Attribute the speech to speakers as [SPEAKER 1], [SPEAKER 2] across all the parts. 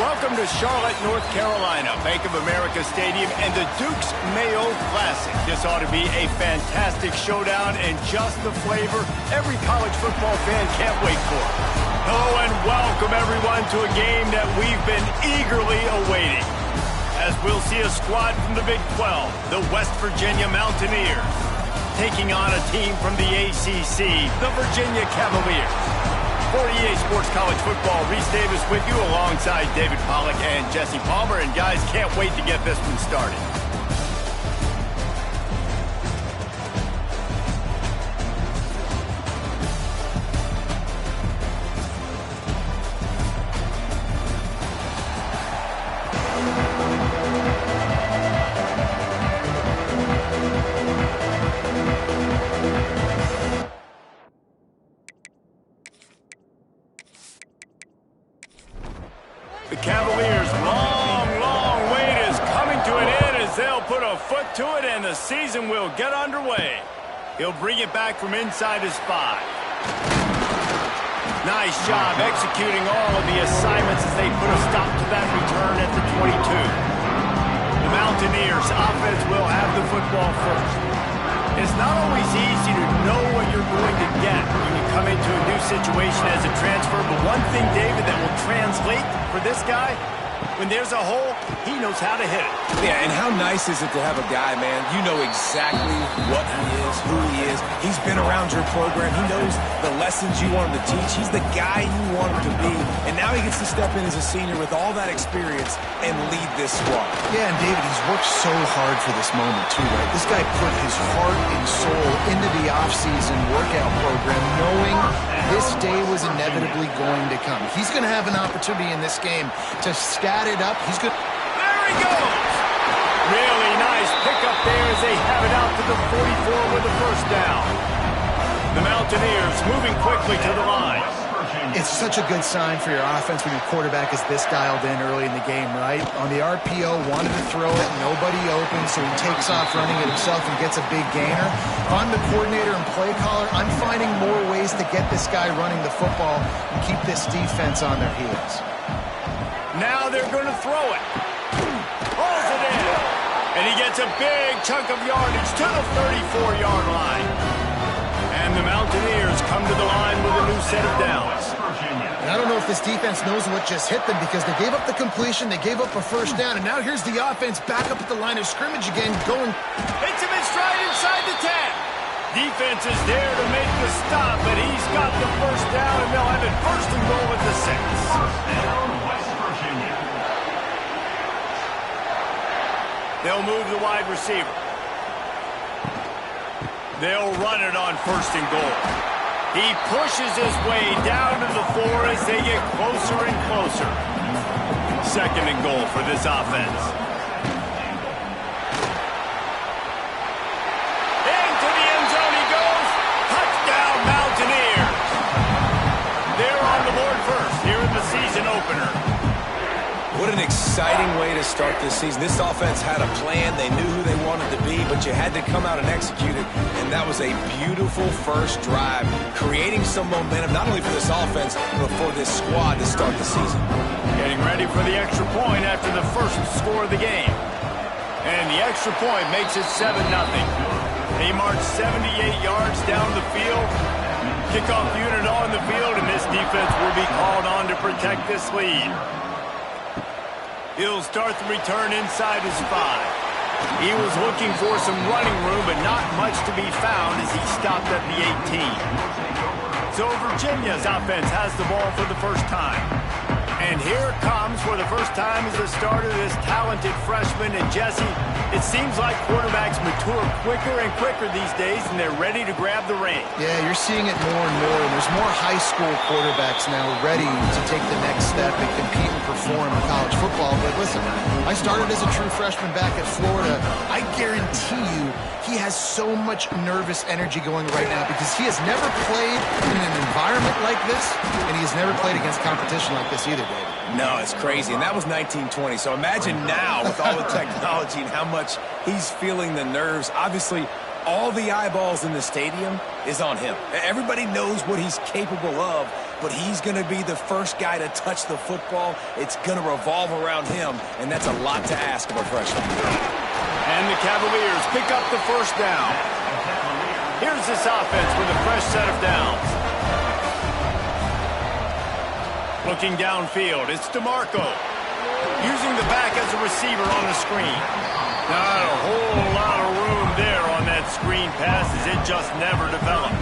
[SPEAKER 1] Welcome to Charlotte, North Carolina, Bank of America Stadium, and the Duke's Mayo Classic. This ought to be a fantastic showdown and just the flavor every college football fan can't wait for. Hello and welcome, everyone, to a game that we've been eagerly awaiting. As we'll see a squad from the Big 12, the West Virginia Mountaineers, taking on a team from the ACC, the Virginia Cavaliers. For EA Sports College Football, Reese Davis with you alongside David Pollack and Jesse Palmer. And guys, can't wait to get this one started. The Cavaliers' long wait is coming to an end as they'll put a foot to it and the season will get underway. He'll bring it back from inside his 5. Nice job executing all of the assignments as they put a stop to that return at the 22. The Mountaineers' offense will have the football first. It's not always easy to know what you're going to get when you come into a new situation as a transfer, but one thing, David, that will translate for this guy, when there's a hole, he knows how to hit it.
[SPEAKER 2] Yeah, and how nice is it to have a guy, man, you know exactly what he is, who he is. He's been around your program. He knows the lessons you want him to teach. He's the guy you want him to be. And now he gets to step in as a senior with all that experience and lead this squad.
[SPEAKER 3] Yeah, and David, he's worked so hard for this moment, too, right? This guy put his heart and soul into the offseason workout program, knowing this day was inevitably going to come. He's going to have an opportunity in this game to stat it up. He's good.
[SPEAKER 1] There he goes! Really nice pickup there as they have it out to the 44 with the first down. The Mountaineers moving quickly to the line.
[SPEAKER 3] It's such a good sign for your offense when your quarterback is this dialed in early in the game, right? On the RPO, wanted to throw it, nobody open, so he takes off running it himself and gets a big gainer. If I'm the coordinator and play caller, I'm finding more ways to get this guy running the football and keep this defense on their heels.
[SPEAKER 1] Now they're going to throw it. Pulls it in. And he gets a big chunk of yardage to the 34-yard line. And the Mountaineers come to the line with a new set of downs.
[SPEAKER 3] And I don't know if this defense knows what just hit them because they gave up the completion, they gave up a first down, and now here's the offense back up at the line of scrimmage again, going.
[SPEAKER 1] Hits him in stride inside the 10. Defense is there to make the stop, but he's got the first down, and they'll have it first and goal at the 6. First down, West Virginia. They'll move the wide receiver. They'll run it on first and goal. He pushes his way down to the 4 as they get closer and closer. Second and goal for this offense. Into the end zone he goes. Touchdown, Mountaineers. They're on the board first here in the season opener.
[SPEAKER 2] What an exciting way to start this season. This offense had a plan. They knew who they wanted to be, but you had to come out and execute it. And that was a beautiful first drive, creating some momentum, not only for this offense, but for this squad to start the season.
[SPEAKER 1] Getting ready for the extra point after the first score of the game. And the extra point makes it 7-0. They march 78 yards down the field. Kickoff unit on the field, and this defense will be called on to protect this lead. He'll start the return inside his 5. He was looking for some running room, but not much to be found as he stopped at the 18. So Virginia's offense has the ball for the first time. And here it comes for the first time as the starter, this talented freshman. And Jesse, it seems like quarterbacks mature quicker and quicker these days, and they're ready to grab the reins.
[SPEAKER 3] Yeah, you're seeing it more and more. And there's more high school quarterbacks now ready to take the next step and compete and perform in college football. But listen, I started as a true freshman back at Florida. I guarantee you he has so much nervous energy going right now because he has never played in an environment like this, and he has never played against competition like this either, David.
[SPEAKER 2] No, it's crazy, and that was 1920. So imagine now with all the technology and how much he's feeling the nerves. Obviously, all the eyeballs in the stadium is on him. Everybody knows what he's capable of, but he's going to be the first guy to touch the football. It's going to revolve around him, and that's a lot to ask of a freshman.
[SPEAKER 1] And the Cavaliers pick up the first down. Here's this offense with a fresh set of downs. Looking downfield, it's DeMarco. Using the back as a receiver on the screen. Not a whole lot of room there on that screen pass as it just never developed.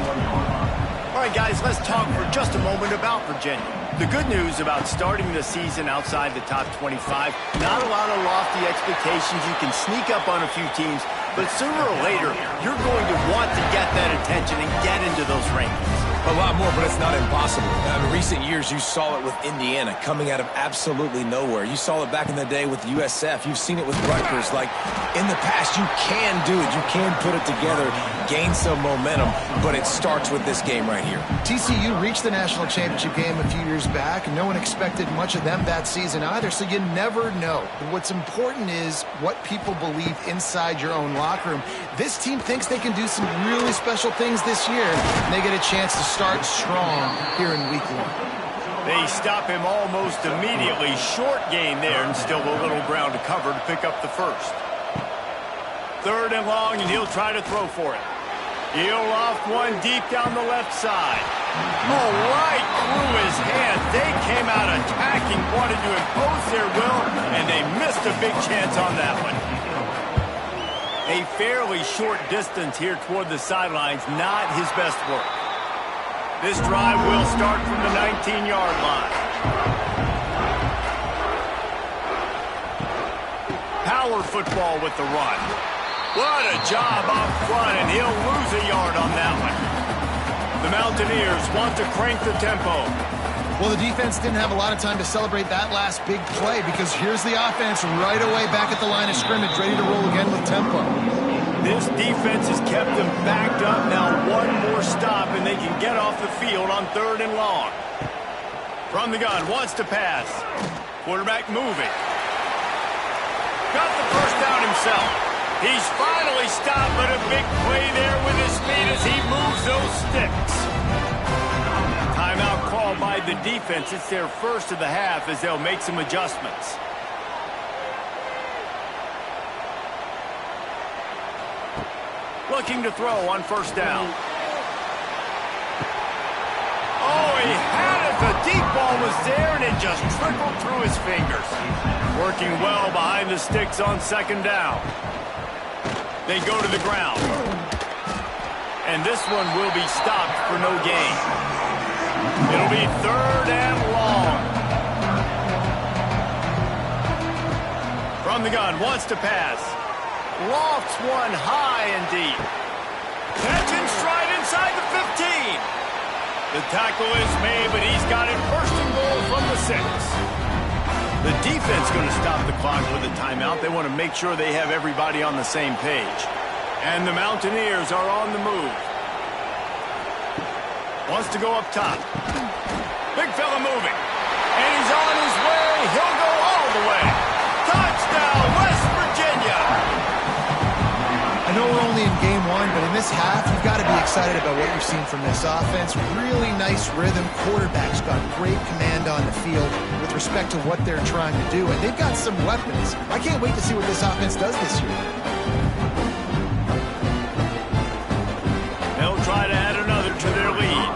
[SPEAKER 1] All right, guys, let's talk for just a moment about Virginia. The good news about starting the season outside the top 25, not a lot of lofty expectations. You can sneak up on a few teams, but sooner or later, you're going to want to get that attention and get into those rankings.
[SPEAKER 2] A lot more, but it's not impossible. In recent years, you saw it with Indiana coming out of absolutely nowhere. You saw it back in the day with USF. You've seen it with Rutgers. Like, in the past, you can do it. You can put it together, gain some momentum, but it starts with this game right here.
[SPEAKER 3] TCU reached the national championship game a few years back, and no one expected much of them that season either, so you never know. But what's important is what people believe inside your own locker room. This team thinks they can do some really special things this year, and they get a chance to start strong here in week 1.
[SPEAKER 1] They stop him almost immediately. Short gain there, and still a little ground to cover to pick up the first. 3rd and long, and he'll try to throw for it. He'll loft one deep down the left side. Oh, right through his hand. They came out attacking, wanted to impose their will, and they missed a big chance on that one. A fairly short distance here toward the sidelines, not his best work. This drive will start from the 19-yard line. Power football with the run. What a job up front, and he'll lose a yard on that one. The Mountaineers want to crank the tempo.
[SPEAKER 3] Well, the defense didn't have a lot of time to celebrate that last big play because here's the offense right away back at the line of scrimmage, ready to roll again with tempo.
[SPEAKER 1] This defense has kept them backed up. Now one more stop, and they can get off the field on 3rd and long. From the gun, wants to pass. Quarterback moving. Got the first down himself. He's finally stopped, but a big play there with his speed as he moves those sticks. Timeout called by the defense. It's their first of the half as they'll make some adjustments. Looking to throw on 1st down. Oh, he had it. The deep ball was there, and it just trickled through his fingers. Working well behind the sticks on 2nd down. They go to the ground. And this one will be stopped for no gain. It'll be 3rd and long. From the gun, wants to pass. Lofts one high and deep. Catch in stride inside the 15. The tackle is made, but he's got it 1st and goal from the 6. The defense going to stop the clock with a timeout. They want to make sure they have everybody on the same page. And the Mountaineers are on the move. Wants to go up top. Big fella moving. And he's on his way. He'll go all the way. Touchdown, West Virginia.
[SPEAKER 3] I know we're only in game 1, but in this half, you've got to be excited about what you've seen from this offense. Really nice rhythm. Quarterback's got great command on the field with respect to what they're trying to do, and they've got some weapons. I can't wait to see what this offense does this year.
[SPEAKER 1] They'll try to add another to their lead.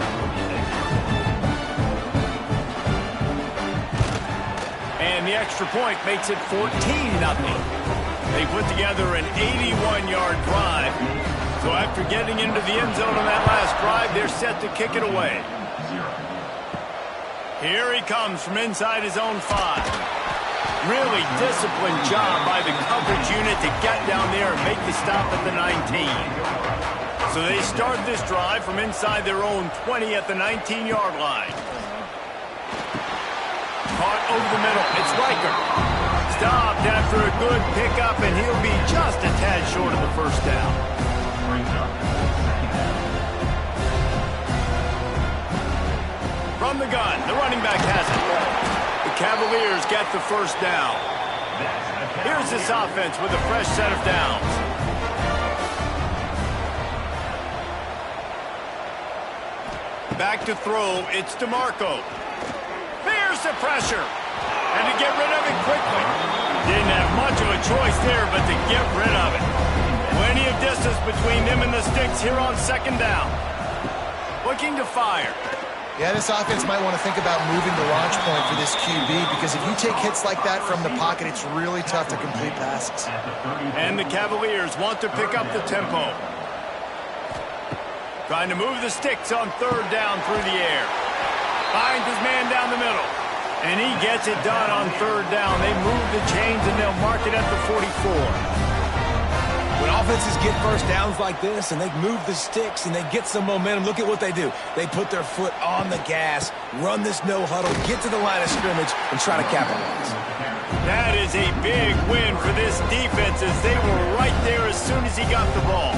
[SPEAKER 1] And the extra point makes it 14-0. They put together an 81-yard drive. So after getting into the end zone on that last drive, they're set to kick it away. Here he comes from inside his own 5. Really disciplined job by the coverage unit to get down there and make the stop at the 19. So they start this drive from inside their own 20 at the 19-yard line. Caught over the middle. It's Riker. Stopped after a good pickup, and he'll be just a tad short of the 1st down. From the gun, the running back has it. The Cavaliers get the 1st down. Here's this offense with a fresh set of downs. Back to throw, it's DeMarco. Fears the pressure. And to get rid of it quickly. Didn't have much of a choice there, but to get rid of it. Plenty of distance between them and the sticks here on second down. Looking to fire.
[SPEAKER 3] Yeah, this offense might want to think about moving the launch point for this QB, because if you take hits like that from the pocket, it's really tough to complete passes.
[SPEAKER 1] And the Cavaliers want to pick up the tempo. Trying to move the sticks on third down through the air. Finds his man down the middle. And he gets it done on third down. They move the chains and they'll mark it at the 44.
[SPEAKER 2] When offenses get first downs like this and they move the sticks and they get some momentum, look at what they do. They put their foot on the gas, run this no huddle, get to the line of scrimmage, and try to capitalize.
[SPEAKER 1] That is a big win for this defense, as they were right there as soon as he got the ball.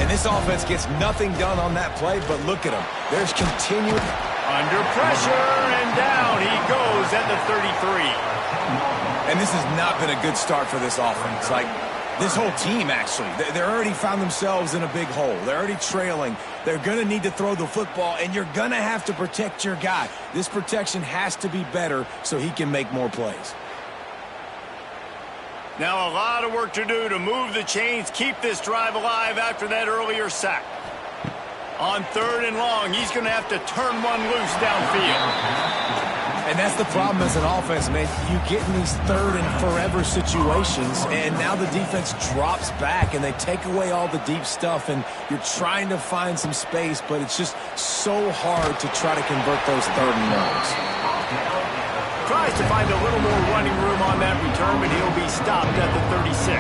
[SPEAKER 2] And this offense gets nothing done on that play, but look at them. There's continued.
[SPEAKER 1] Under pressure, and down he goes at the 33.
[SPEAKER 2] And this has not been a good start for this offense. Like, this whole team, actually. They're already found themselves in a big hole. They're already trailing. They're going to need to throw the football, and you're going to have to protect your guy. This protection has to be better so he can make more plays.
[SPEAKER 1] Now a lot of work to do to move the chains, keep this drive alive after that earlier sack. On third and long, he's going to have to turn one loose downfield.
[SPEAKER 2] And that's the problem as an offense, man. You get in these third and forever situations, and now the defense drops back, and they take away all the deep stuff, and you're trying to find some space, but it's just so hard to try to convert those third and longs.
[SPEAKER 1] Tries to find a little more running room on that return, but he'll be stopped at the 36.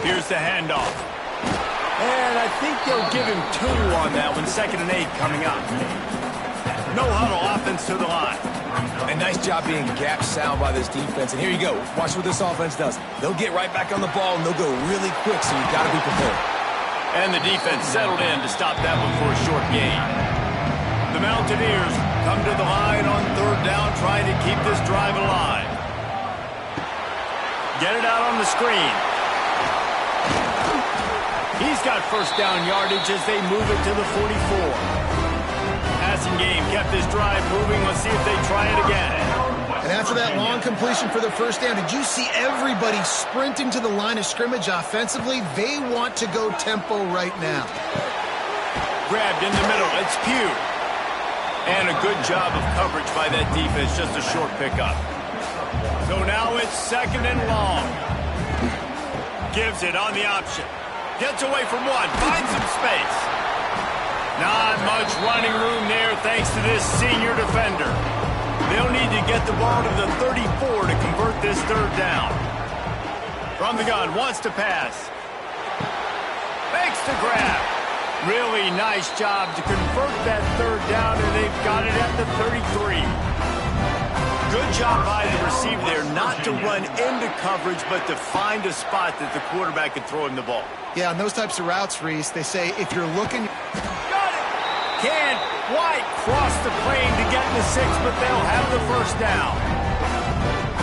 [SPEAKER 1] Here's the handoff. And I think they'll give him 2 on that one. 2nd and 8 coming up. No huddle offense to the line.
[SPEAKER 2] A nice job being gap sound by this defense. And here you go. Watch what this offense does. They'll get right back on the ball, and they'll go really quick, so you've got to be prepared.
[SPEAKER 1] And the defense settled in to stop that one for a short gain. The Mountaineers come to the line on third down, trying to keep this drive alive. Get it out on the screen. He's got first down yardage as they move it to the 44. Passing game kept this drive moving. Let's see if they try it again.
[SPEAKER 3] And after that long completion for the first down, did you see everybody sprinting to the line of scrimmage offensively? They want to go tempo right now.
[SPEAKER 1] Grabbed in the middle. It's Pugh. And a good job of coverage by that defense. Just a short pickup. So now it's 2nd and long. Gives it on the option. Gets away from one. Finds some space. Not much running room there thanks to this senior defender. They'll need to get the ball to the 34 to convert this third down. From the gun, wants to pass. Makes the grab. Really nice job to convert that third down, and they've got it at the 33. Good job by the receiver there, not to run into coverage, but to find a spot that the quarterback can throw him the ball.
[SPEAKER 3] Yeah, on those types of routes, Reese, they say if you're looking...
[SPEAKER 1] Got it! Can't quite cross the plane to get the 6, but they'll have the first down.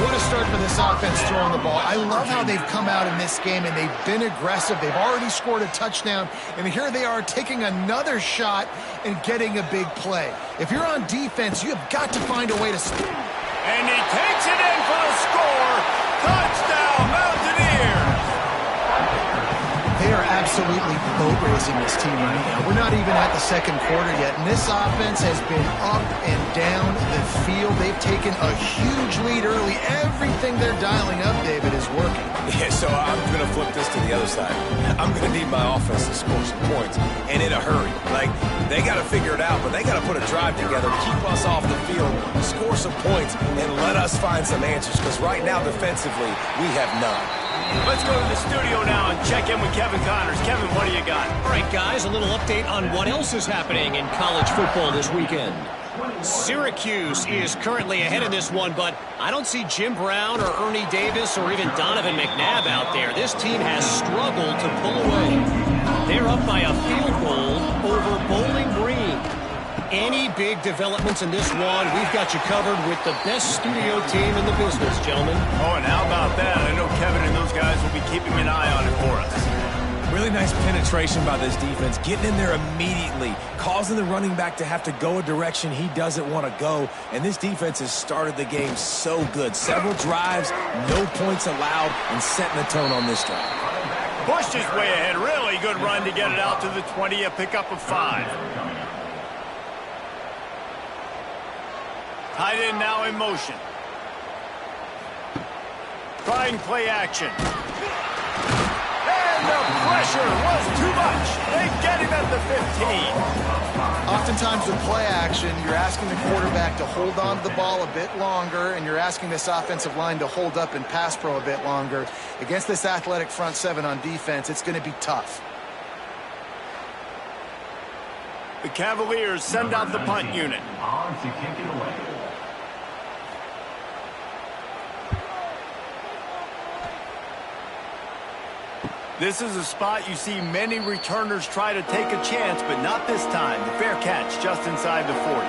[SPEAKER 3] What a start for this offense throwing the ball. I love how they've come out in this game, and they've been aggressive. They've already scored a touchdown, and here they are taking another shot and getting a big play. If you're on defense, you have got to find a way to...
[SPEAKER 1] And he takes it in for the score. Touchdown, Mountaineers!
[SPEAKER 3] They are absolutely boat racing this team right now. We're not even at the second quarter yet, and this offense has been up and down the field. They've taken a huge lead early. Everything they're dialing up, David, is working.
[SPEAKER 2] Yeah, so I'm going to flip this to the other side. I'm going to need my offense to score some points, and in a hurry. Like, they got to figure it out, but they got to put a drive together, keep us off the field, score some points, and let us find some answers, because right now, defensively, we have none.
[SPEAKER 1] Let's go to the studio now and check in with Kevin Connors. Kevin, what do you got?
[SPEAKER 4] All right, guys, a little update on what else is happening in college football this weekend. Syracuse is currently ahead in this one, but I don't see Jim Brown or Ernie Davis or even Donovan McNabb out there. This team has struggled to pull away. They're up by a field goal over Bowling Green. Any big developments in this one, we've got you covered with the best studio team in the business, gentlemen.
[SPEAKER 1] Oh, and how about that? I know Kevin and those guys will be keeping an eye on it for us.
[SPEAKER 2] Really nice penetration by this defense, getting in there immediately, causing the running back to have to go a direction he doesn't want to go. And this defense has started the game so good. Several drives, no points allowed, and setting the tone on this drive.
[SPEAKER 1] Pushed his way ahead. Really good run to get it out to the 20, a pickup of 5. Tight end now in motion. Trying play action. And the pressure was too much. They get him at the 15.
[SPEAKER 3] Oftentimes with play action, you're asking the quarterback to hold on to the ball a bit longer, and you're asking this offensive line to hold up in pass pro a bit longer. Against this athletic front seven on defense, it's going to be tough.
[SPEAKER 1] The Cavaliers send out the punt unit.
[SPEAKER 5] On to kick it away.
[SPEAKER 1] This is a spot you see many returners try to take a chance, but not this time. The fair catch just inside the 40.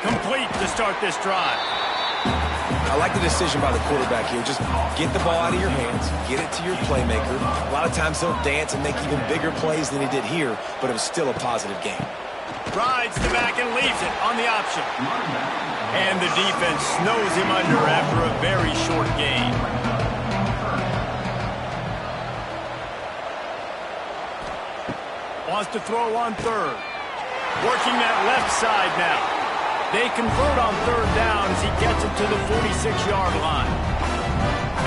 [SPEAKER 1] Complete to start this drive.
[SPEAKER 2] I like the decision by the quarterback here. Just get the ball out of your hands, get it to your playmaker. A lot of times he'll dance and make even bigger plays than he did here, but it was still a positive game.
[SPEAKER 1] Rides the back and leaves it on the option. And the defense snows him under after a very short gain. Wants to throw on third. Working that left side now. They convert on third down as he gets it to the 46-yard line.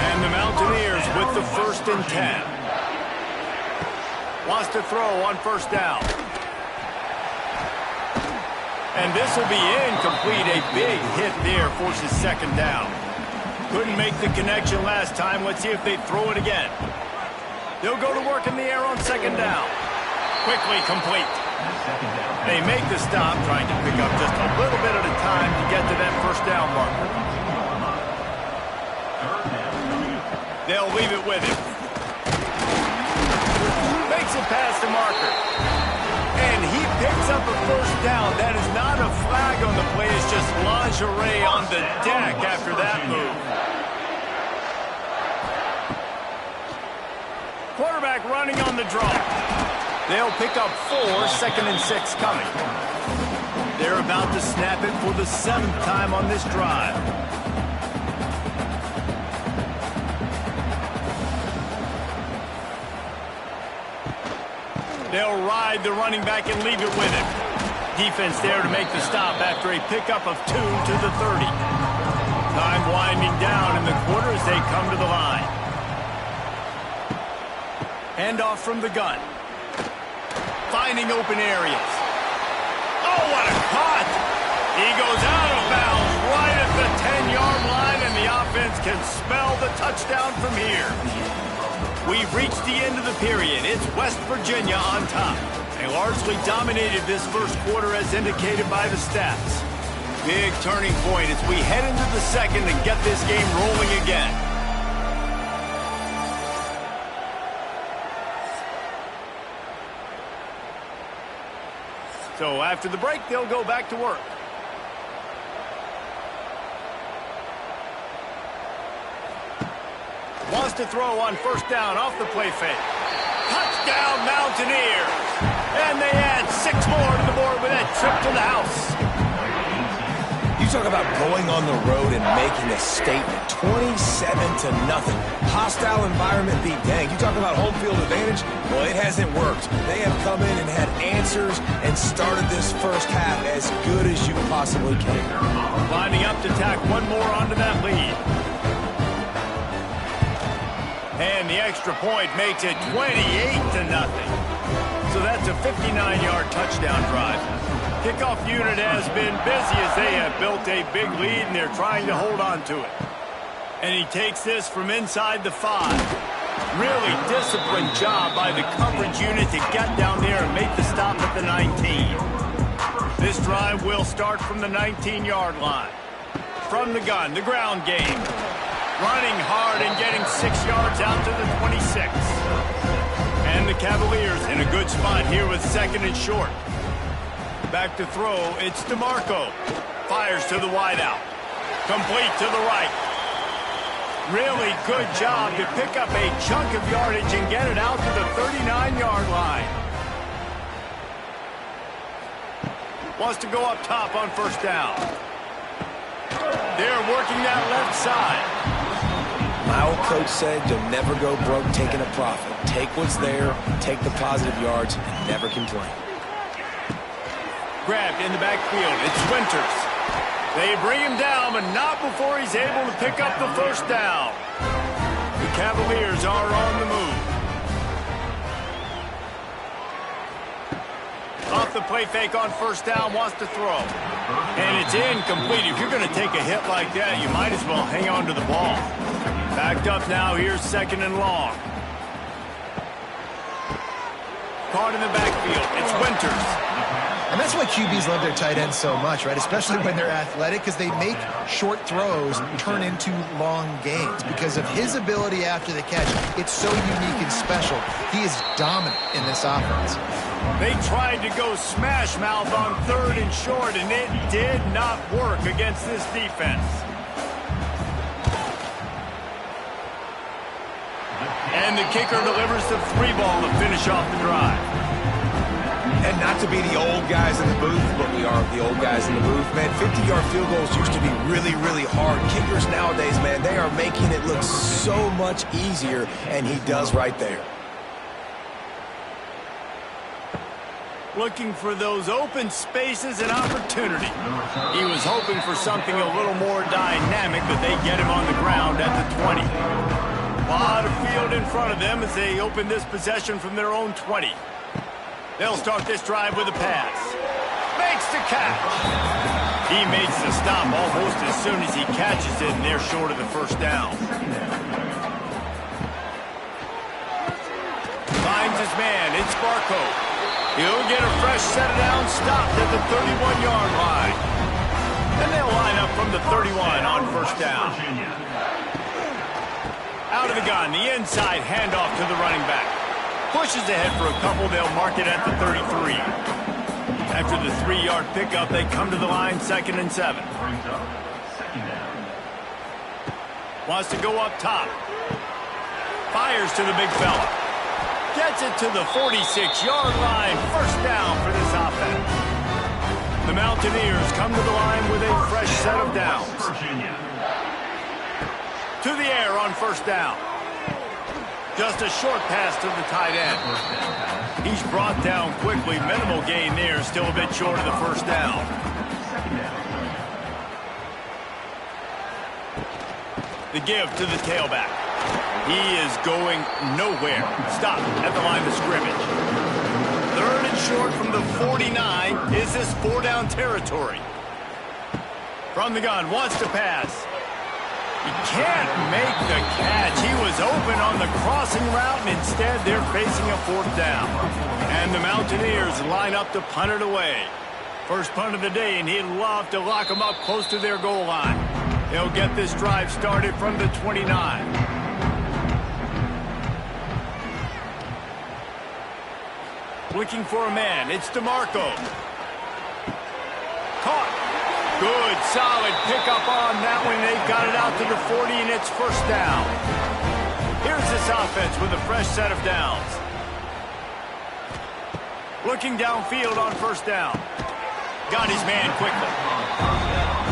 [SPEAKER 1] And the Mountaineers with the 1st and 10. Wants to throw on first down. And this will be incomplete. A big hit there forces 2nd down. Couldn't make the connection last time. Let's see if they throw it again. They'll go to work in the air on 2nd down. Quickly complete. They make the stop, trying to pick up just a little bit at a time to get to that 1st down marker. They'll leave it with him. Makes it past the marker. And he picks up a 1st down. That is not a flag on the play. It's just lingerie on the deck after that move. Quarterback running on the draw. They'll pick up 4, 2nd and 6 coming. They're about to snap it for the 7th time on this drive. They'll ride the running back and leave it with him. Defense there to make the stop after a pickup of 2 to the 30. Time winding down in the quarter as they come to the line. Handoff from the gun. Finding open areas. Oh, what a cut! He goes out of bounds right at the 10-yard line, and the offense can smell the touchdown from here. We've reached the end of the period. It's West Virginia on top. They largely dominated this 1st quarter as indicated by the stats. Big turning point as we head into the 2nd and get this game rolling again. So after the break, they'll go back to work. Wants to throw on 1st down off the play fake. Touchdown Mountaineers! And they add 6 more to the board with that trip to the house.
[SPEAKER 2] You talk about going on the road and making a statement. 27-0. Hostile environment beat dang. You talk about home field advantage? Well, it hasn't worked. They have come in and had answers and started this 1st half as good as you possibly can.
[SPEAKER 1] Lining up to tack 1 more onto that lead. And the extra point makes it 28-0. So that's a 59-yard touchdown drive. Kickoff unit has been busy as they have built a big lead and they're trying to hold on to it. And he takes this from inside the 5. Really disciplined job by the coverage unit to get down there and make the stop at the 19. This drive will start from the 19-yard line. From the gun, the ground game. Running hard and getting 6 yards out to the 26. And the Cavaliers in a good spot here with 2nd and short. Back to throw, it's DeMarco. Fires to the wideout. Complete to the right. Really good job to pick up a chunk of yardage and get it out to the 39-yard line. Wants to go up top on first down. They're working that left side.
[SPEAKER 2] My old coach said you'll never go broke taking a profit. Take what's there, take the positive yards, and never complain.
[SPEAKER 1] Grabbed in the backfield. It's Winters. They bring him down, but not before he's able to pick up the first down. The Cavaliers are on the move. Off the play fake on first down, wants to throw. And it's incomplete. If you're going to take a hit like that, you might as well hang on to the ball. Backed up now, here's second and long. Caught in the backfield, it's Winters.
[SPEAKER 3] And that's why QBs love their tight ends so much, right? Especially when they're athletic, because they make short throws turn into long gains. Because of his ability after the catch, it's so unique and special. He is dominant in this offense.
[SPEAKER 1] They tried to go smash mouth on third and short, and it did not work against this defense. And the kicker delivers the 3-ball to finish off the drive.
[SPEAKER 2] And not to be the old guys in the booth, but we are the old guys in the booth, man. 50-yard field goals used to be really, really hard. Kickers nowadays, man, they are making it look so much easier, and he does right there.
[SPEAKER 1] Looking for those open spaces and opportunity. He was hoping for something a little more dynamic, but they get him on the ground at the 20. A lot of field in front of them as they open this possession from their own 20. They'll start this drive with a pass. Makes the catch. He makes the stop almost as soon as he catches it, and they're short of the first down. Finds his man. It's Barco. He'll get a fresh set of downs stopped at the 31-yard line. And they'll line up from the 31 on first down. Out of the gun, the inside handoff to the running back. Pushes ahead for a couple, they'll mark it at the 33. After the 3-yard pickup, they come to the line, 2nd and 7. Wants to go up top. Fires to the big fella. Gets it to the 46-yard line. First down for this offense. The Mountaineers come to the line with a fresh set of downs. To the air on first down. Just a short pass to the tight end. He's brought down quickly. Minimal gain there. Still a bit short of the first down. The give to the tailback. He is going nowhere. Stop at the line of scrimmage. 3rd and short from the 49. Is this 4-down territory? From the gun, wants to pass. He can't make the catch. He was open on the crossing route, and instead they're facing a 4th down. And the Mountaineers line up to punt it away. First punt of the day, and he'd love to lock them up close to their goal line. They'll get this drive started from the 29. Looking for a man. It's DeMarco. Caught. Good, solid pickup on that one. They've got it out to the 40, and it's first down. Here's this offense with a fresh set of downs. Looking downfield on first down. Got his man quickly.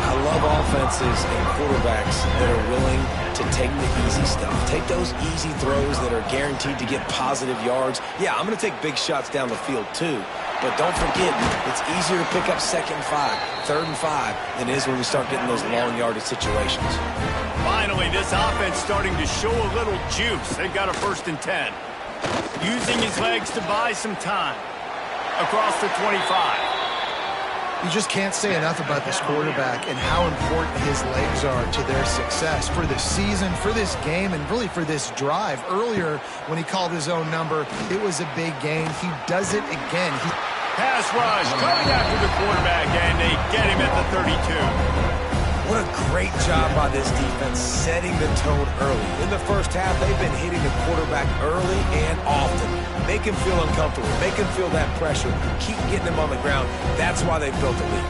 [SPEAKER 2] I love offenses and quarterbacks that are willing to take the easy stuff. Take those easy throws that are guaranteed to get positive yards. Yeah, I'm going to take big shots down the field too. But don't forget, it's easier to pick up 2nd and 5, 3rd and 5 than it is when we start getting those long yardage situations.
[SPEAKER 1] Finally, this offense starting to show a little juice. They've got a 1st and 10. Using his legs to buy some time. Across the 25.
[SPEAKER 3] You just can't say enough about this quarterback and how important his legs are to their success for this season, for this game, and really for this drive. Earlier, when he called his own number, it was a big gain. He does it again.
[SPEAKER 1] Pass rush coming after the quarterback, and they get him at the 32.
[SPEAKER 2] What a great job by this defense setting the tone early. In the first half, they've been hitting the quarterback early and often. Make him feel uncomfortable. Make him feel that pressure. Keep getting him on the ground. That's why they built the lead.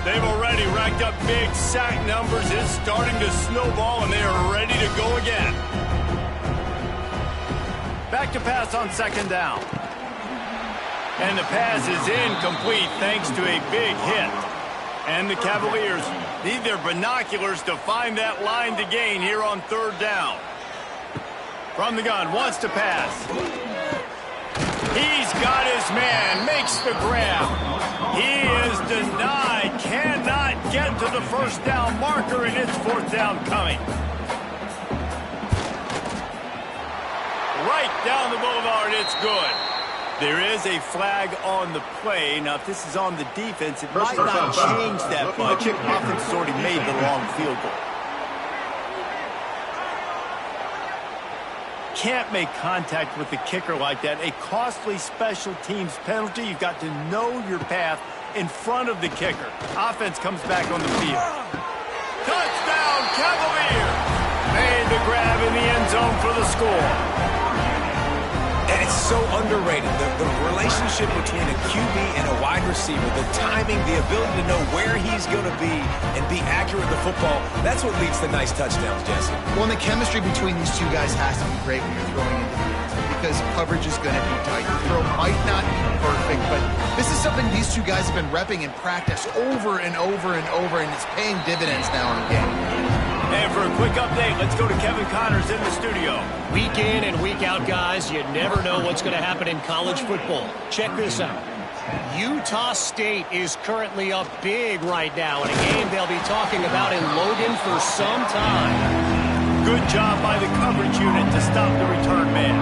[SPEAKER 1] They've already already racked up big sack numbers. It's starting to snowball, and they are ready to go again. Back to pass on second down. And the pass is incomplete thanks to a big hit. And the Cavaliers need their binoculars to find that line to gain here on third down. From the gun, wants to pass. He's got his man, makes the grab. He is denied, cannot get to the first down marker, and it's fourth down coming. Right down the boulevard, it's good. There is a flag on the play. Now, if this is on the defense, it might not change that much. The offense has already made the long field goal. Can't make contact with the kicker like that. A costly special teams penalty. You've got to know your path in front of the kicker. Offense comes back on the field. Touchdown, Cavaliers! Made the grab in the end zone for the score.
[SPEAKER 2] And it's so underrated. The relationship between a QB and a wide receiver, the timing, the ability to know where he's going to be and be accurate with the football, that's what leads to nice touchdowns, Jesse.
[SPEAKER 3] Well, and the chemistry between these two guys has to be great when you're throwing into the end zone because coverage is going to be tight. The throw might not be perfect, but this is something these two guys have been repping in practice over and over and over, and it's paying dividends now in the game.
[SPEAKER 1] And for a quick update, let's go to Kevin Connors in the studio.
[SPEAKER 4] Week in and week out, guys, you never know what's going to happen in college football. Check this out. Utah State is currently up big right now in a game they'll be talking about in Logan for some time.
[SPEAKER 1] Good job by the coverage unit to stop the return man.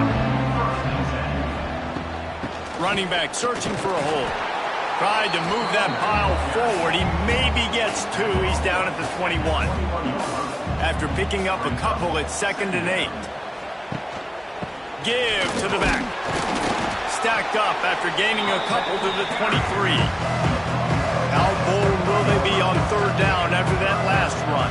[SPEAKER 1] Running back searching for a hole. Tried to move that pile forward. He maybe gets two. He's down at the 21. After picking up a couple, it's 2nd and 8. Give to the back. Stacked up after gaining a couple to the 23. How bold will they be on third down after that last run?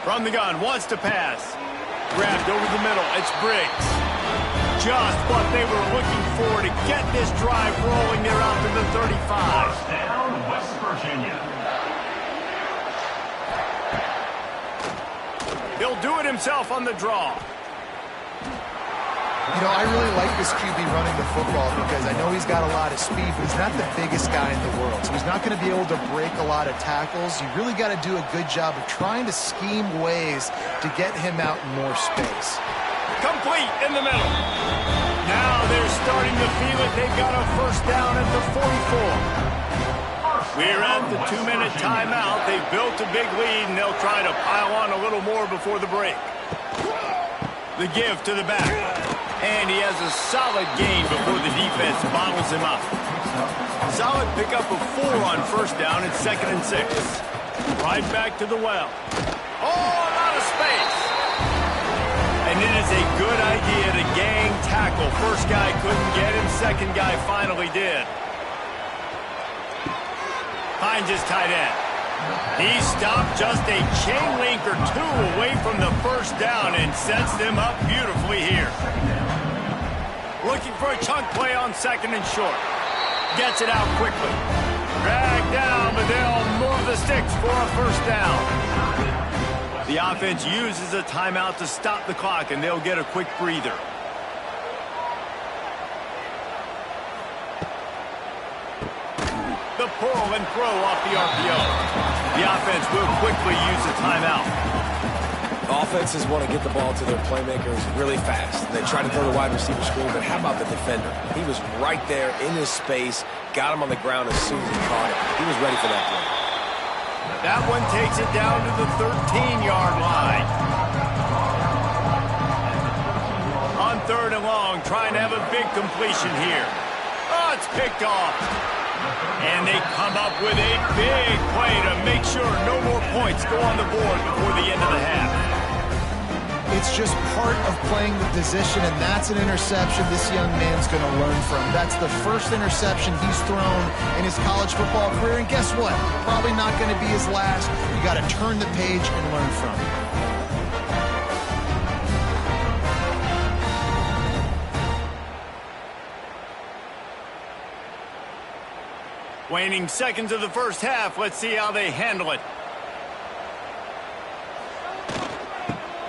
[SPEAKER 1] From the gun, wants to pass. Grabbed over the middle. It's Briggs. Just what they were looking for to get this drive rolling. They're out to the 35.
[SPEAKER 5] First down, West Virginia.
[SPEAKER 1] He'll do it himself on the draw.
[SPEAKER 3] You know, I really like this QB running the football because I know he's got a lot of speed, but he's not the biggest guy in the world. So he's not going to be able to break a lot of tackles. You really got to do a good job of trying to scheme ways to get him out in more space.
[SPEAKER 1] Complete in the middle. Now they're starting to feel it. They've got a first down at the 44. We're at the 2-minute timeout. They've built a big lead, and they'll try to pile on a little more before the break. The give to the back. And he has a solid gain before the defense bottles him up. Solid pickup of 4 on first down. It's 2nd and 6. Right back to the well. Oh, a lot of space. And it is a good idea to gang tackle. First guy couldn't get him. Second guy finally did. Finds his tight end. He stopped just a chain link or two away from the first down and sets them up beautifully here. Looking for a chunk play on 2nd and short. Gets it out quickly. Dragged down, but they'll move the sticks for a first down. The offense uses a timeout to stop the clock, and they'll get a quick breather. The pull and throw off the RPO. The offense will quickly use a timeout.
[SPEAKER 2] Offenses want to get the ball to their playmakers really fast. They try to throw the wide receiver screen, but how about the defender? He was right there in his space, got him on the ground as soon as he caught it. He was ready for that play.
[SPEAKER 1] That one takes it down to the 13-yard line. On 3rd and long, trying to have a big completion here. Oh, it's picked off. And they come up with a big play to make sure no more points go on the board before the end of the half.
[SPEAKER 3] It's just part of playing the position, and that's an interception this young man's going to learn from. That's the first interception he's thrown in his college football career, and guess what? Probably not going to be his last. You got to turn the page and learn from it.
[SPEAKER 1] Waning seconds of the first half. Let's see how they handle it.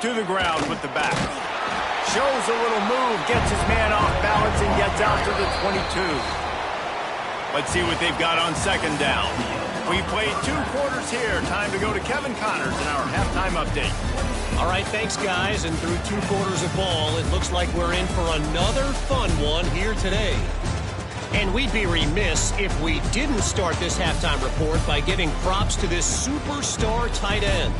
[SPEAKER 1] To the ground with the back. Shows a little move, gets his man off balance, and gets out to the 22. Let's see what they've got on second down. We played 2 quarters here. Time to go to Kevin Connors in our halftime update.
[SPEAKER 4] All right, thanks, guys. And through 2 quarters of ball, it looks like we're in for another fun one here today. And we'd be remiss if we didn't start this halftime report by giving props to this superstar tight end.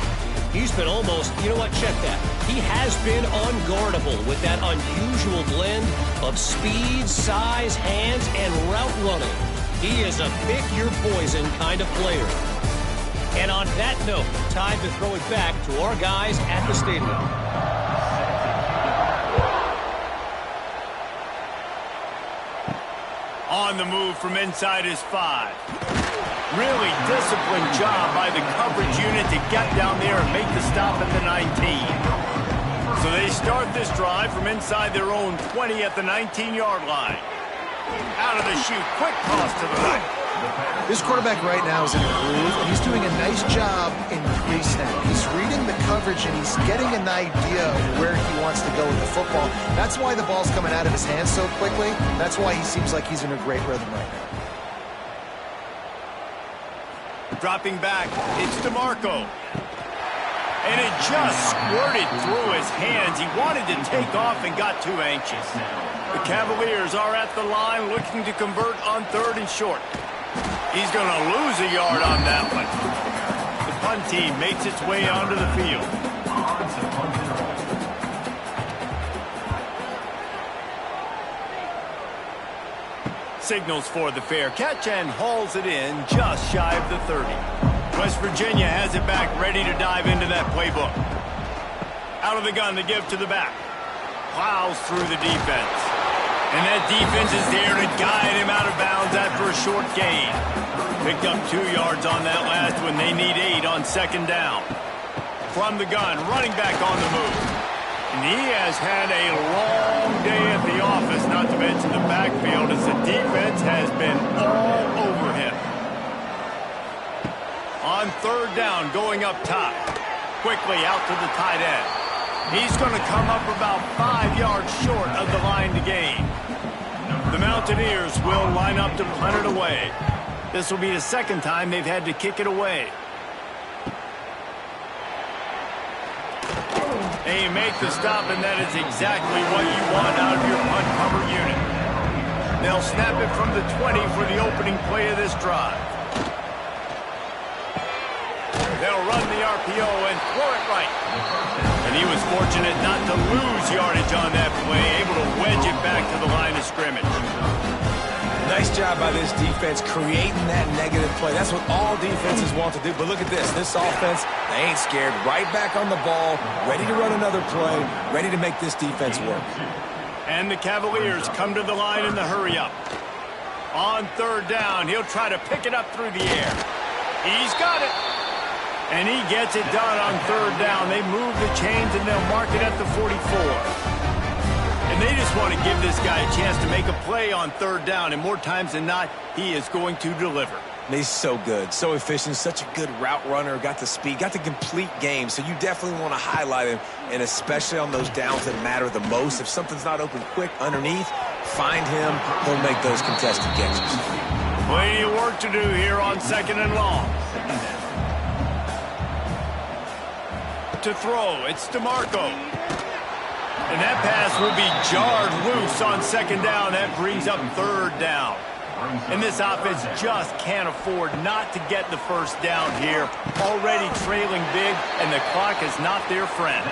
[SPEAKER 4] He's been almost, you know what, check that. He has been unguardable with that unusual blend of speed, size, hands, and route running. He is a pick-your-poison kind of player. And on that note, time to throw it back to our guys at the stadium.
[SPEAKER 1] On the move from inside his 5. Really disciplined job by the coverage unit to get down there and make the stop at the 19. So they start this drive from inside their own 20 at the 19-yard line. Out of the chute, quick toss to the right.
[SPEAKER 3] This quarterback right now is in a groove, and he's doing a nice job in pre-snap. He's reading the coverage, and he's getting an idea of where he wants to go with the football. That's why the ball's coming out of his hands so quickly. That's why he seems like he's in a great rhythm right now.
[SPEAKER 1] Dropping back, it's DeMarco. And it just squirted through his hands. He wanted to take off and got too anxious. The Cavaliers are at the line looking to convert on 3rd and short. He's going to lose a yard on that one. The punt team makes its way onto the field. Signals for the fair catch and hauls it in just shy of the 30. West Virginia has it back, ready to dive into that playbook. Out of the gun, the give to the back. Plows through the defense. And that defense is there to guide him out of bounds after a short gain. Picked up 2 yards on that last one. They need 8 on second down. From the gun, running back on the move. And he has had a long day at the office, not to mention the backfield, as the defense has been all over him. On 3rd down, going up top. Quickly out to the tight end. He's going to come up about 5 yards short of the line to gain. The Mountaineers will line up to punt it away. This will be the 2nd time they've had to kick it away. They make the stop, and that is exactly what you want out of your punt cover unit. They'll snap it from the 20 for the opening play of this drive. They'll run the RPO and throw it right. And he was fortunate not to lose yardage on that play, able to wedge it back to the line of scrimmage.
[SPEAKER 2] Nice job by this defense creating that negative play. That's what all defenses want to do. But look at this. This offense, they ain't scared. Right back on the ball, ready to run another play, ready to make this defense work.
[SPEAKER 1] And the Cavaliers come to the line in the hurry-up. On 3rd down, he'll try to pick it up through the air. He's got it. And he gets it done on 3rd down. They move the chains, and they'll mark it at the 44. And they just want to give this guy a chance to make a play on 3rd down. And more times than not, he is going to deliver.
[SPEAKER 2] He's so good, so efficient, such a good route runner, got the speed, got the complete game. So you definitely want to highlight him, and especially on those downs that matter the most. If something's not open quick underneath, find him. He'll make those contested catches.
[SPEAKER 1] Plenty of work to do here on 2nd and long. To throw, it's DeMarco. And that pass will be jarred loose on 2nd down. That brings up 3rd down. And this offense just can't afford not to get the 1st down here. Already trailing big, and the clock is not their friend.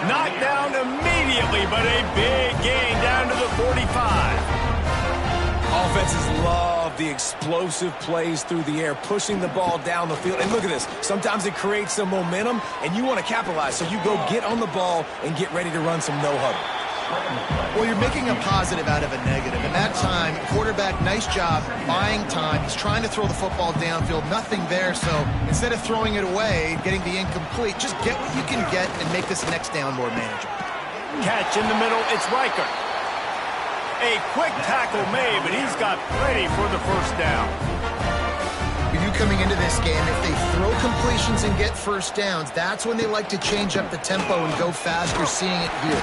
[SPEAKER 1] Knocked down immediately, but a big gain down to the 45.
[SPEAKER 2] Offenses love the explosive plays through the air, pushing the ball down the field. And look at this. Sometimes it creates some momentum, and you want to capitalize. So you go get on the ball and get ready to run some no-huddle.
[SPEAKER 3] Well, you're making a positive out of a negative. And that time, quarterback, nice job, buying time. He's trying to throw the football downfield. Nothing there, so instead of throwing it away, getting the incomplete, just get what you can get and make this next down more manageable.
[SPEAKER 1] Catch in the middle, it's Riker. A quick tackle made, but he's got plenty for the 1st down.
[SPEAKER 3] into this game, if they throw completions and get first downs, that's when they like to change up the tempo and go fast. You're seeing it here.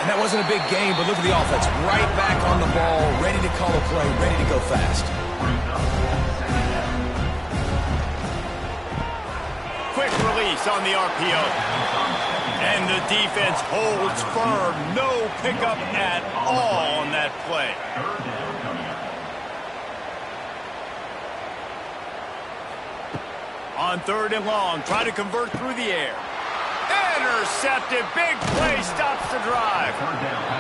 [SPEAKER 2] And that wasn't a big game, but look at the offense. Right back on the ball, ready to call a play, ready to go fast.
[SPEAKER 1] Quick release on the RPO. And the defense holds firm. No pickup at all on that play. On 3rd and long, try to convert through the air. Intercepted. Big play stops the drive.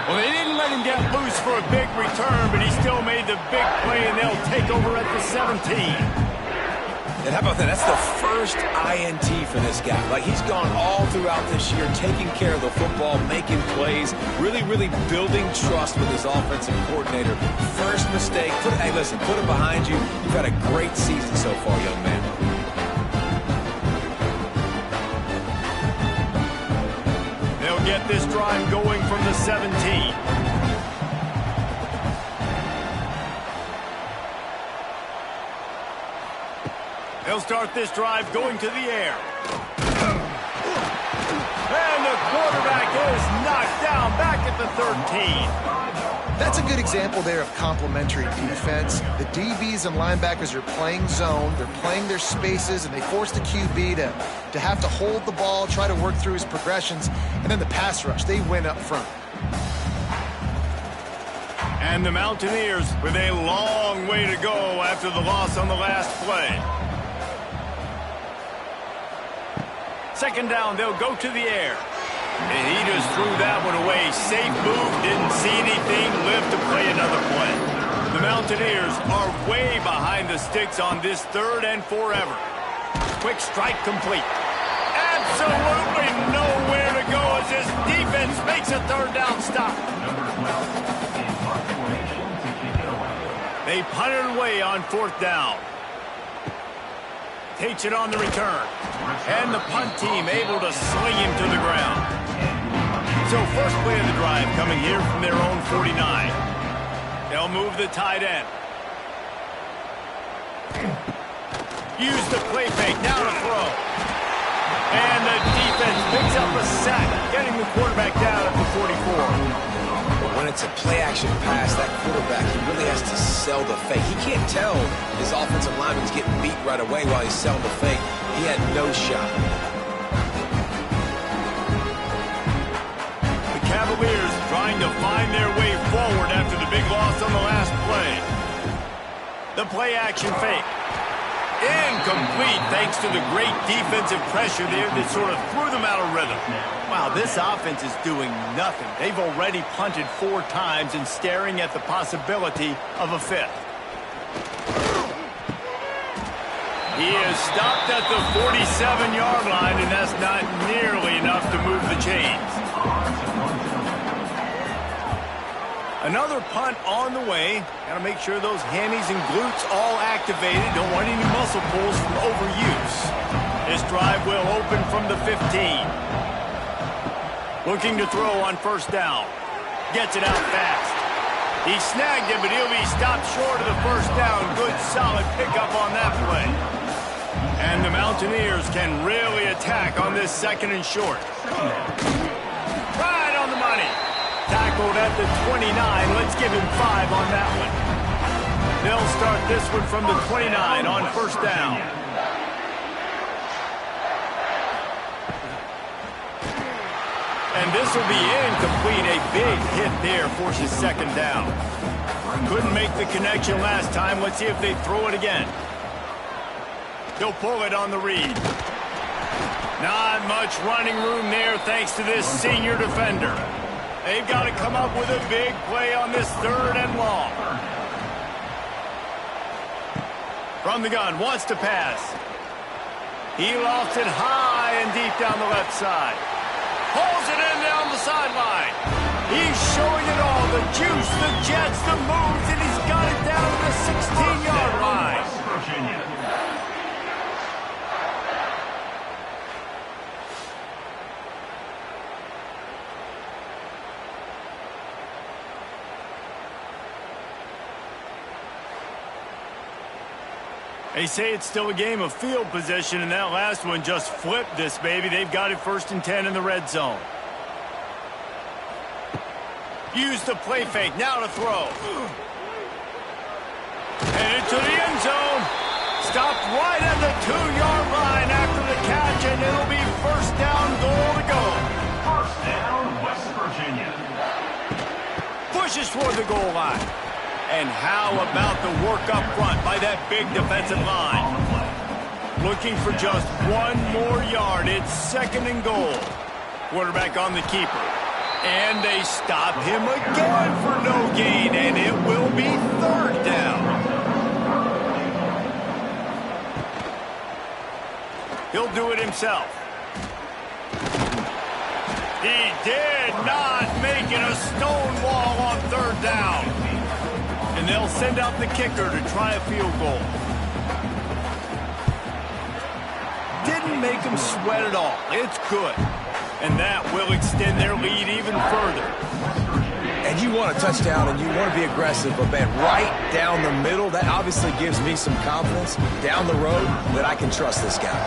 [SPEAKER 1] Well, they didn't let him get loose for a big return, but he still made the big play, and they'll take over at the 17.
[SPEAKER 2] And how about that? That's the first INT for this guy. Like, he's gone all throughout this year, taking care of the football, making plays, really, really building trust with his offensive coordinator. First mistake. Hey, listen, put it behind you. You've had a great season so far, young man.
[SPEAKER 1] They'll get this drive going from the 17. They'll start this drive going to the air. And the quarterback is knocked down back at the 13.
[SPEAKER 3] That's a good example there of complementary defense. The DBs and linebackers are playing zone. They're playing their spaces, and they force the QB to have to hold the ball, try to work through his progressions. And then the pass rush, they win up front.
[SPEAKER 1] And the Mountaineers with a long way to go after the loss on the last play. 2nd down, they'll go to the air. And he just threw that one away. Safe move, didn't see anything, lived to play another play. The Mountaineers are way behind the sticks on this 3rd and forever. Quick strike complete. Absolutely nowhere to go as this defense makes a 3rd down stop. They punt it away on 4th down. Takes it on the return. And the punt team able to sling him to the ground. So first play of the drive coming here from their own 49. They'll move the tight end. Use the play fake. Now to throw. And the defense picks up a sack, getting the quarterback down at the 44.
[SPEAKER 2] But when it's a play-action pass, that quarterback, he really has to sell the fake. He can't tell his offensive lineman's getting beat right away while he's selling the fake. He had no shot.
[SPEAKER 1] The Cavaliers trying to find their way forward after the big loss on the last play. The play-action fake. Incomplete thanks to the great defensive pressure there that sort of threw them out of rhythm. Wow, this offense is doing nothing. They've already punted 4 times and staring at the possibility of a 5th. He is stopped at the 47-yard line, and that's not nearly enough to move the chains. Another punt on the way. Got to make sure those hammies and glutes all activated. Don't want any muscle pulls from overuse. This drive will open from the 15. Looking to throw on 1st down. Gets it out fast. He snagged it, but he'll be stopped short of the 1st down. Good, solid pickup on that play. And the Mountaineers can really attack on this 2nd and short. Right on the money. Tackled at the 29. Let's give him 5 on that one. They'll start this one from the 29 on 1st down. And this will be incomplete. A big hit there forces 2nd down. Couldn't make the connection last time. Let's see if they throw it again. They'll pull it on the read. Not much running room there thanks to this senior defender. They've got to come up with a big play on this 3rd and long. From the gun, wants to pass. He lofts it high and deep down the left side. Pulls it in down the sideline. He's showing it all. The juice, the jets, the moves, and he's got it down to the 16-yard line. They say it's still a game of field position, and that last one just flipped this baby. They've got it 1st and 10 in the red zone. Use the play fake, now to throw. And into the end zone. Stopped right at the 2-yard line after the catch, and it'll be 1st down, goal to go.
[SPEAKER 5] 1st down, West Virginia.
[SPEAKER 1] Pushes toward the goal line. And how about the work up front by that big defensive line? Looking for just 1 more yard. It's 2nd and goal. Quarterback on the keeper. And they stop him again for no gain, and it will be 3rd down. He'll do it himself. He did not make it a stone wall on 3rd down. And they'll send out the kicker to try a field goal. Didn't make him sweat at all. It's good. And that will extend their lead even further.
[SPEAKER 2] And you want a touchdown and you want to be aggressive, but man, right down the middle, that obviously gives me some confidence down the road that I can trust this guy.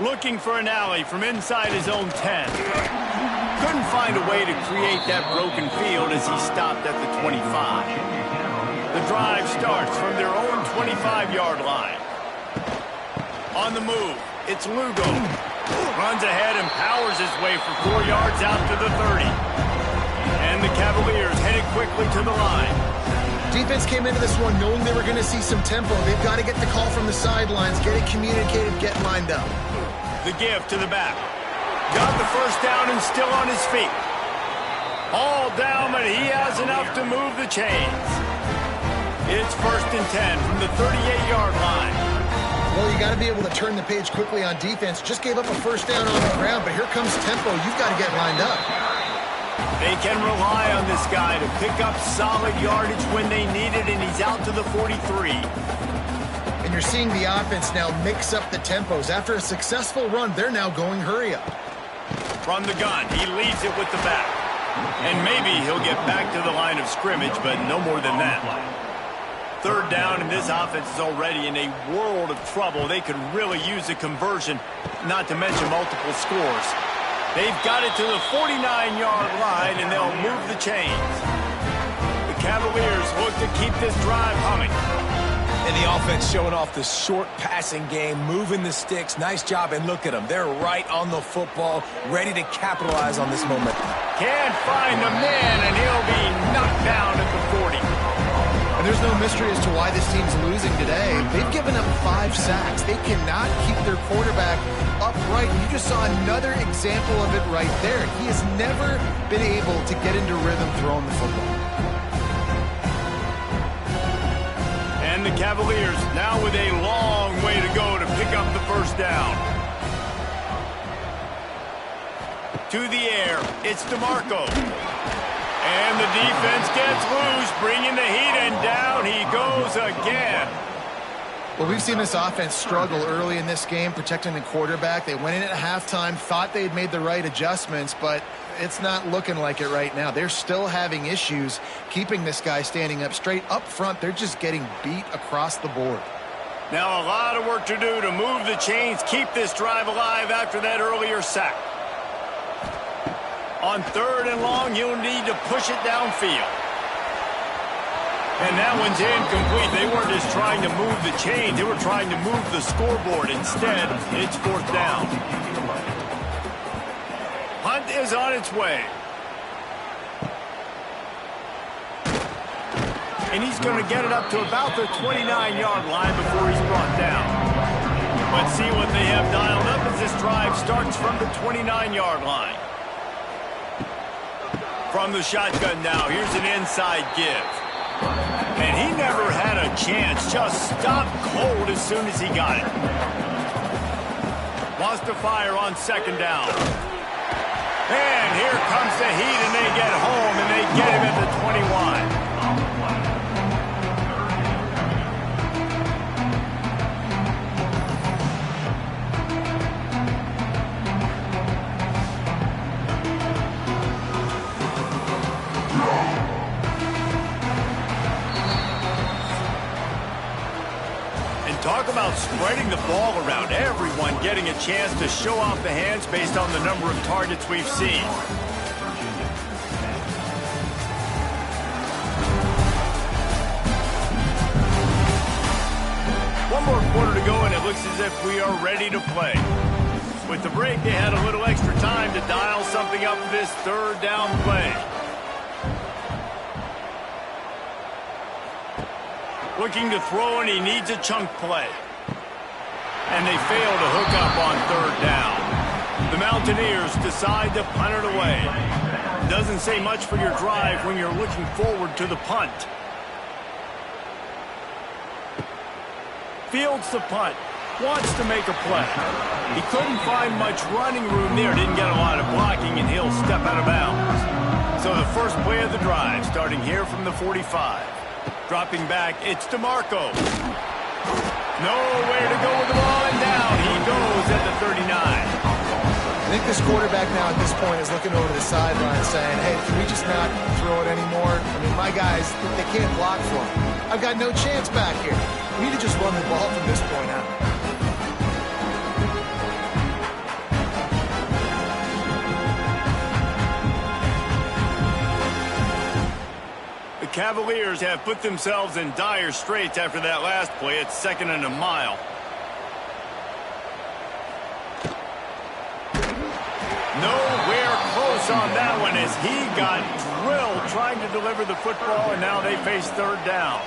[SPEAKER 1] Looking for an alley from inside his own 10. Couldn't find a way to create that broken field as he stopped at the 25. The drive starts from their own 25-yard line. On the move, it's Lugo. Runs ahead and powers his way for 4 yards out to the 30. And the Cavaliers headed quickly to the line.
[SPEAKER 3] Defense came into this one knowing they were going to see some tempo. They've got to get the call from the sidelines, get it communicated, get lined up.
[SPEAKER 1] The give to the back. Got the 1st down and still on his feet. All down, but he has enough to move the chains. It's 1st and 10 from the 38-yard line.
[SPEAKER 3] Well, you got to be able to turn the page quickly on defense. Just gave up a 1st down on the ground, but here comes tempo. You've got to get lined up.
[SPEAKER 1] They can rely on this guy to pick up solid yardage when they need it, and he's out to the 43.
[SPEAKER 3] And you're seeing the offense now mix up the tempos. After a successful run, they're now going hurry up.
[SPEAKER 1] From the gun, he leads it with the back. And maybe he'll get back to the line of scrimmage, but no more than that. 3rd down, and this offense is already in a world of trouble. They could really use a conversion, not to mention multiple scores. They've got it to the 49-yard line, and they'll move the chains. The Cavaliers look to keep this drive humming.
[SPEAKER 2] And the offense showing off the short passing game, moving the sticks. Nice job, and look at them. They're right on the football, ready to capitalize on this moment.
[SPEAKER 1] Can't find the man, and he'll be knocked down at the 40.
[SPEAKER 3] And there's no mystery as to why this team's losing today. They've given up 5 sacks. They cannot keep their quarterback upright. You just saw another example of it right there. He has never been able to get into rhythm throwing the football.
[SPEAKER 1] And the Cavaliers now with a long way to go to pick up the 1st down. To the air, it's DeMarco. And the defense gets loose, bringing the heat, and down he goes again.
[SPEAKER 3] Well, we've seen this offense struggle early in this game, protecting the quarterback. They went in at halftime, thought they'd made the right adjustments, but it's not looking like it right now. They're still having issues keeping this guy standing up straight. Up front, they're just getting beat across the board.
[SPEAKER 1] Now a lot of work to do to move the chains, keep this drive alive after that earlier sack. On 3rd and long, he'll need to push it downfield. And that one's incomplete. They weren't just trying to move the chains. They were trying to move the scoreboard. Instead, it's 4th down. Hunt is on its way. And he's going to get it up to about the 29-yard line before he's brought down. But see what they have dialed up as this drive starts from the 29-yard line. From the shotgun now, here's an inside give. And he never had a chance, just stopped cold as soon as he got it. Wants to fire on 2nd down. And here comes the heat, and they get home, and they get him at the 21. Talk about spreading the ball around. Everyone getting a chance to show off the hands based on the number of targets we've seen. One more quarter to go, and it looks as if we are ready to play. With the break, they had a little extra time to dial something up for this third down play. Looking to throw, and he needs a chunk play. And they fail to hook up on third down. The Mountaineers decide to punt it away. Doesn't say much for your drive when you're looking forward to the punt. Fields the punt. Wants to make a play. He couldn't find much running room there. Didn't get a lot of blocking, and he'll step out of bounds. So the first play of the drive, starting here from the 45. Dropping back, it's DeMarco. Nowhere to go with the ball, and down he goes at the 39.
[SPEAKER 3] I think this quarterback now at this point is looking over the sideline saying, hey, can we just not throw it anymore? I mean, my guys, they can't block for him. I've got no chance back here. We need to just run the ball from this point out.
[SPEAKER 1] The Cavaliers have put themselves in dire straits after that last play. It's 2nd and a mile. Nowhere close on that one as he got drilled trying to deliver the football, and now they face third down.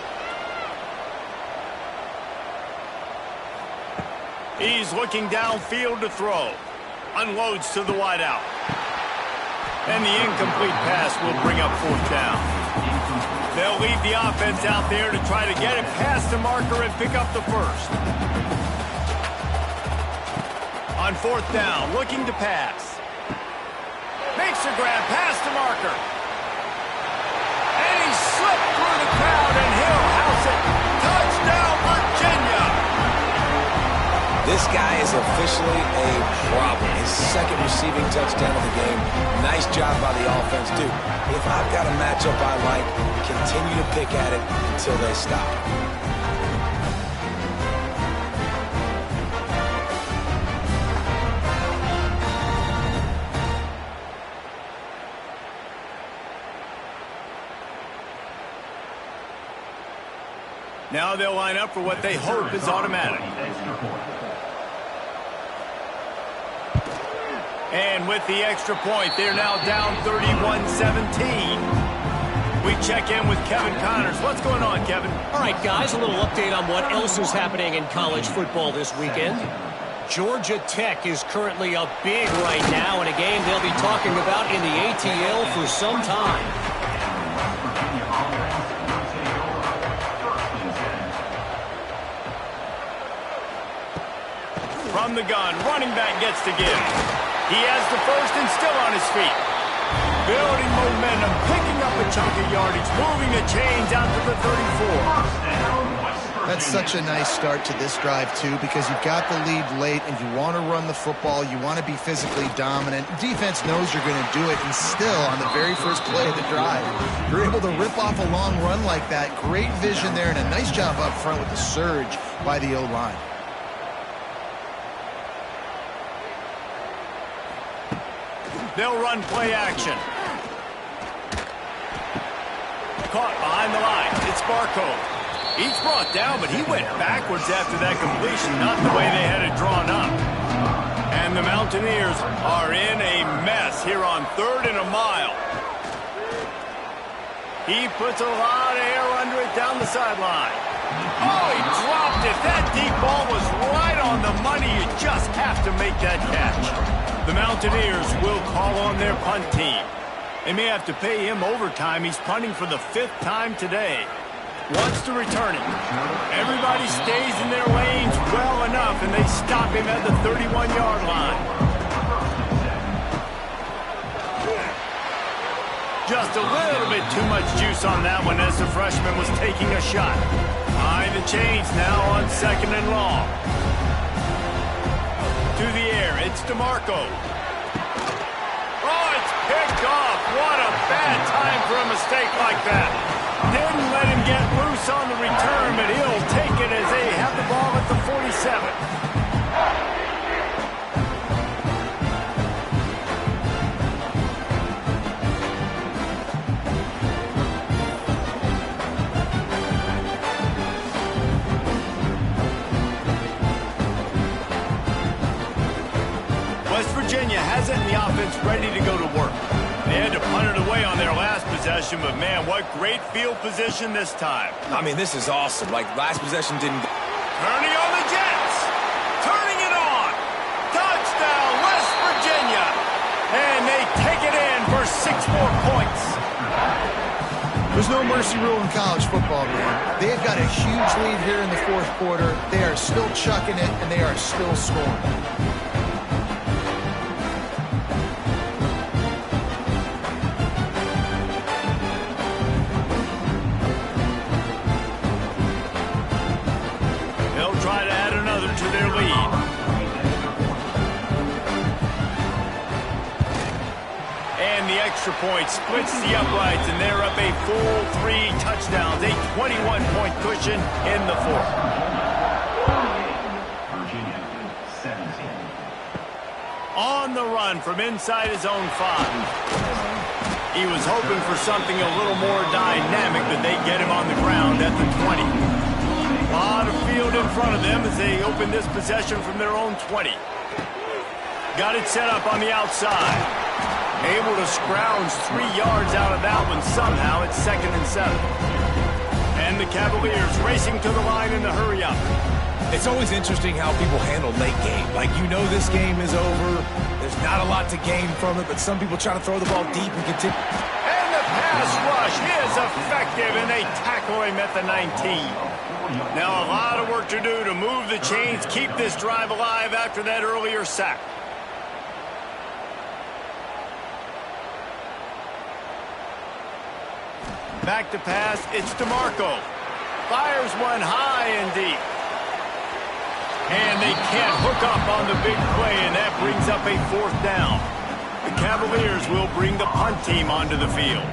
[SPEAKER 1] He's looking downfield to throw. Unloads to the wideout. And the incomplete pass will bring up fourth down. They'll leave the offense out there to try to get it past the marker and pick up the first. On fourth down, looking to pass. Makes a grab past the marker. And he slipped through the crowd, and he'll house it. Touchdown, Virginia!
[SPEAKER 2] This guy is officially a problem. His second receiving touchdown of the game. Nice job by the offense, too. If I've got a matchup I like, continue to pick at it until they stop.
[SPEAKER 1] Now they'll line up for what they hope is automatic. And with the extra point, they're now down 31-17. We check in with Kevin Connors. What's going on, Kevin?
[SPEAKER 4] All right, guys, a little update on what else is happening in college football this weekend. Georgia Tech is currently up big right now in a game they'll be talking about in the ATL for some time.
[SPEAKER 1] From the gun, running back gets to give. He has the first and still on his feet. Building momentum, picking up a chunk of yardage, moving the chains out to the 34.
[SPEAKER 3] That's such a nice start to this drive, too, because you've got the lead late and you want to run the football. You want to be physically dominant. Defense knows you're going to do it, and still, on the very first play of the drive, you're able to rip off a long run like that. Great vision there and a nice job up front with the surge by the O-line.
[SPEAKER 1] They'll run play action. Caught behind the line. It's Barco. He's brought down, but he went backwards after that completion, not the way they had it drawn up. And the Mountaineers are in a mess here on 3rd and a mile. He puts a lot of air under it down the sideline. Oh, he dropped it. That deep ball was right on the money. You just have to make that catch. The Mountaineers will call on their punt team. They may have to pay him overtime. He's punting for the 5th time today. Wants to return it. Everybody stays in their lanes well enough, and they stop him at the 31-yard line. Just a little bit too much juice on that one as the freshman was taking a shot. Behind the chains now on 2nd and long. To the air, it's DeMarco. Oh, it's picked off. What a bad time for a mistake like that. Didn't let him get loose on the return, but he'll take it as they have the ball at the 7. West Virginia has it in the offense ready to go to work. They had to punt it away on their last possession, but man, what great field position this time.
[SPEAKER 2] I mean, this is awesome. Like, last possession didn't...
[SPEAKER 1] Turning on the Jets. Turning it on. Touchdown, West Virginia. And they take it in for 6 more points.
[SPEAKER 3] There's no mercy rule in college football, man. They have got a huge lead here in the fourth quarter. They are still chucking it, and they are still scoring.
[SPEAKER 1] Try to add another to their lead. And the extra point splits the uprights, and they're up a full 3 touchdowns, a 21-point cushion in the fourth.
[SPEAKER 5] Virginia, 17.
[SPEAKER 1] On the run from inside his own 5. He was hoping for something a little more dynamic, but they get him on the ground at the 20. A lot of field in front of them as they open this possession from their own 20. Got it set up on the outside. Able to scrounge 3 yards out of that one somehow. It's 2nd and 7. And the Cavaliers racing to the line in the hurry up.
[SPEAKER 2] It's always interesting how people handle late game. Like, you know this game is over. There's not a lot to gain from it, but some people try to throw the ball deep and continue.
[SPEAKER 1] And the pass rush is effective, and they tackle him at the 19. Now a lot of work to do to move the chains, keep this drive alive after that earlier sack. Back to pass, it's DeMarco. Fires one high and deep. And they can't hook up on the big play, and that brings up a 4th down. The Cavaliers will bring the punt team onto the field.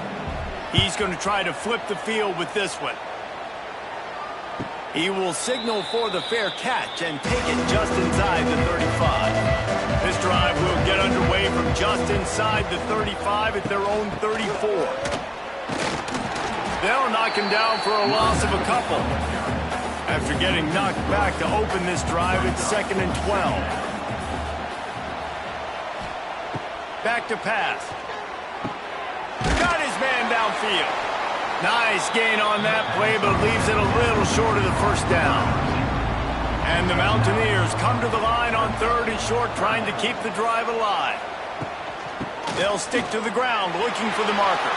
[SPEAKER 1] He's going to try to flip the field with this one. He will signal for the fair catch and take it just inside the 35. This drive will get underway from just inside the 35 at their own 34. They'll knock him down for a loss of a couple. After getting knocked back to open this drive, it's 2nd and 12. Back to pass. Got his man downfield. Nice gain on that play, but leaves it a little short of the 1st down. And the Mountaineers come to the line on 3rd and short, trying to keep the drive alive. They'll stick to the ground, looking for the marker.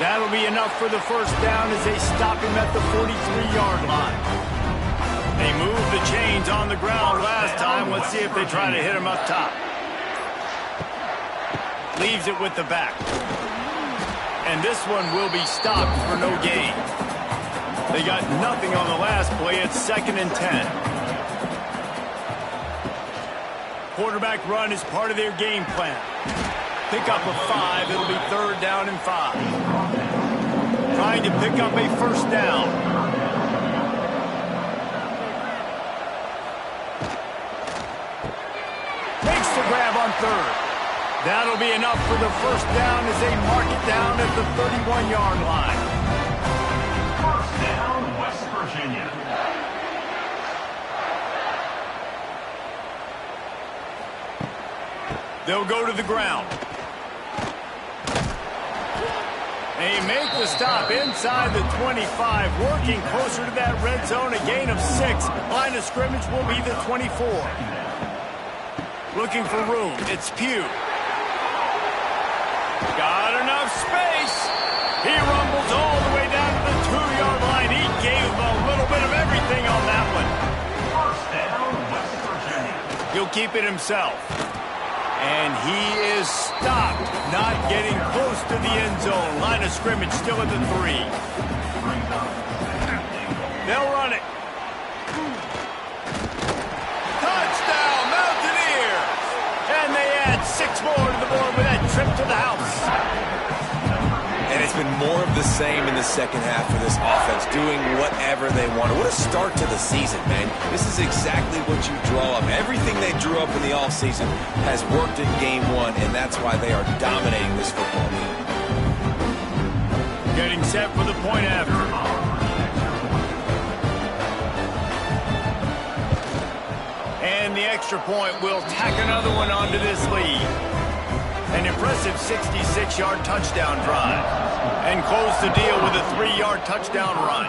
[SPEAKER 1] That'll be enough for the 1st down as they stop him at the 43-yard line. They moved the chains on the ground last time. Let's see if they try to hit him up top. Leaves it with the back. And this one will be stopped for no gain. They got nothing on the last play. It's 2nd and 10. Quarterback run is part of their game plan. Pick up a 5. It'll be 3rd down and 5. Trying to pick up a 1st down. Makes the grab on 3rd. That'll be enough for the 1st down as they mark it down at the 31-yard line.
[SPEAKER 5] 1st down, West Virginia.
[SPEAKER 1] They'll go to the ground. They make the stop inside the 25, working closer to that red zone, a gain of 6. Line of scrimmage will be the 24. Looking for room, it's Pugh. Got enough space. He rumbles all the way down to the 2-yard line. He gave a little bit of everything on that one.
[SPEAKER 5] 1st down, West Virginia.
[SPEAKER 1] He'll keep it himself. And he is stopped, not getting close to the end zone. Line of scrimmage still at the 3. They'll run it. Touchdown, Mountaineers! And they add 6 more to the board with that trip to the house.
[SPEAKER 2] And it's been more of the same in the second half for this offense, doing whatever they wanted. What a start to the season, man. This is exactly what you draw up. Everything they drew up in the offseason has worked in game one, and that's why they are dominating this football game.
[SPEAKER 1] Getting set for the point after. And the extra point will tack another one onto this lead. An impressive 66-yard touchdown drive. And close the deal with a 3-yard touchdown run.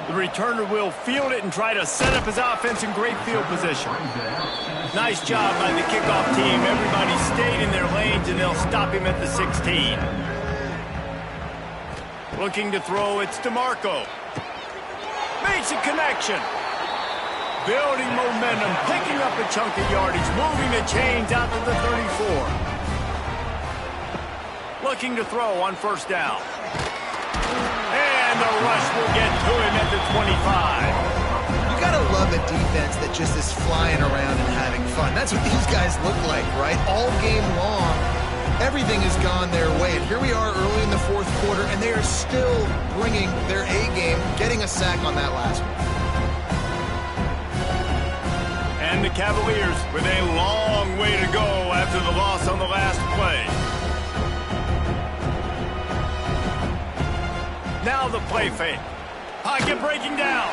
[SPEAKER 1] The returner will field it and try to set up his offense in great field position. Nice job by the kickoff team. Everybody stayed in their lanes, and they'll stop him at the 16. Looking to throw, it's DeMarco. Makes a connection. Building momentum, picking up a chunk of yardage, moving the chains out to the 34. Looking to throw on first down. And the rush will get to him at the 25.
[SPEAKER 3] You gotta love a defense that just is flying around and having fun. That's what these guys look like, right? All game long, everything has gone their way. And here we are early in the fourth quarter, and they are still bringing their A game, getting a sack on that last one.
[SPEAKER 1] And the Cavaliers with a long way to go after the loss on the last play. Now the play fake. Pocket breaking down.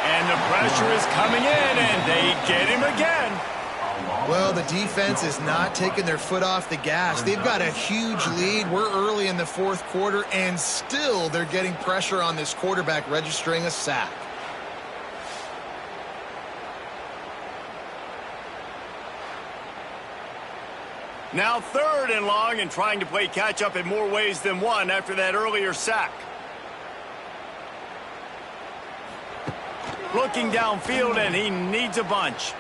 [SPEAKER 1] And the pressure is coming in, and they get him again.
[SPEAKER 3] Well, the defense is not taking their foot off the gas. They've got a huge lead. We're early in the fourth quarter, and still they're getting pressure on this quarterback, registering a sack.
[SPEAKER 1] Now 3rd and long, and trying to play catch-up in more ways than one after that earlier sack. Looking downfield, and he needs a bunch.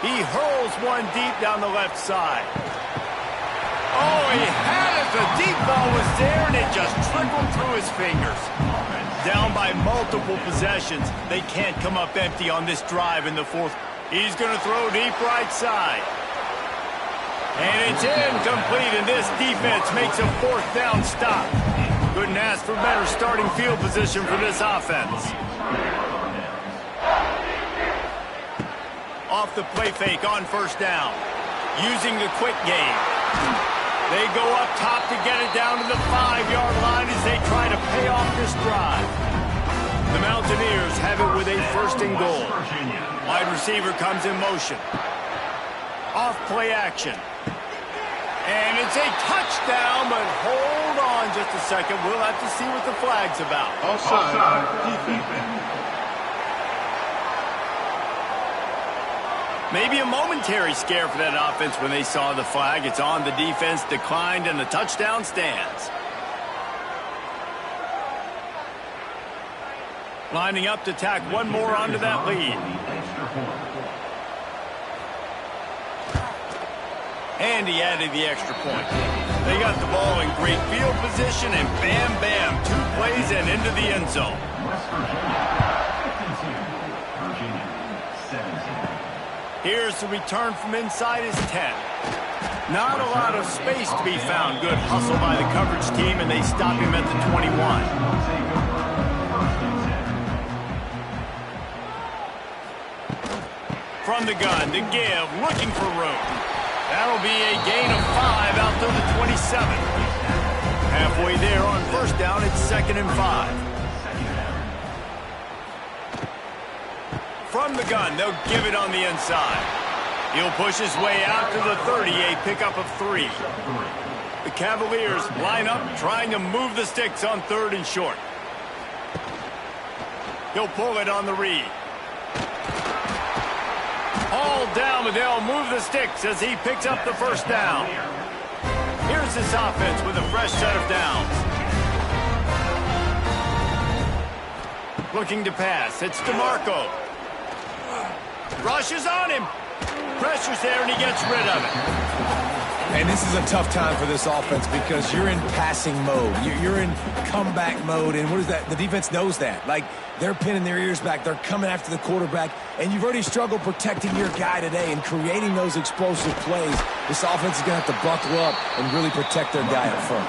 [SPEAKER 1] He hurls one deep down the left side. Oh, he had it. The deep ball was there, and it just trickled through his fingers. Down by multiple possessions. They can't come up empty on this drive in the fourth. He's going to throw deep right side. And it's incomplete, and this defense makes a 4th down stop. Couldn't ask for better starting field position for this offense. Off the play fake on first down. Using the quick game. They go up top to get it down to the 5-yard line as they try to pay off this drive. The Mountaineers have it with a 1st and goal. Wide receiver comes in motion. Off play action. And it's a touchdown, but hold on just a second. We'll have to see what the flag's about.
[SPEAKER 5] Offside. Defense.
[SPEAKER 1] Maybe a momentary scare for that offense when they saw the flag. It's on, the defense declined, and the touchdown stands. Lining up to tack one more onto that lead. And he added the extra point. They got the ball in great field position, and bam, bam, 2 plays and into the end zone. Here's the return from inside his 10. Not a lot of space to be found. Good hustle by the coverage team, and they stop him at the 21. From the gun, the give, looking for room. That'll be a gain of 5 out to the 27. Halfway there on first down, it's 2nd and 5. From the gun, they'll give it on the inside. He'll push his way out to the 30, a pickup of 3. The Cavaliers line up, trying to move the sticks on 3rd and short. He'll pull it on the read. All down, but they'll move the sticks as he picks up the first down. Here's this offense with a fresh set of downs. Looking to pass, it's DeMarco. Rushes on him. Pressure's there, and he gets rid of it.
[SPEAKER 2] And this is a tough time for this offense because you're in passing mode. You're in comeback mode, and what is that? The defense knows that. Like, they're pinning their ears back. They're coming after the quarterback, and you've already struggled protecting your guy today and creating those explosive plays. This offense is going to have to buckle up and really protect their guy up front.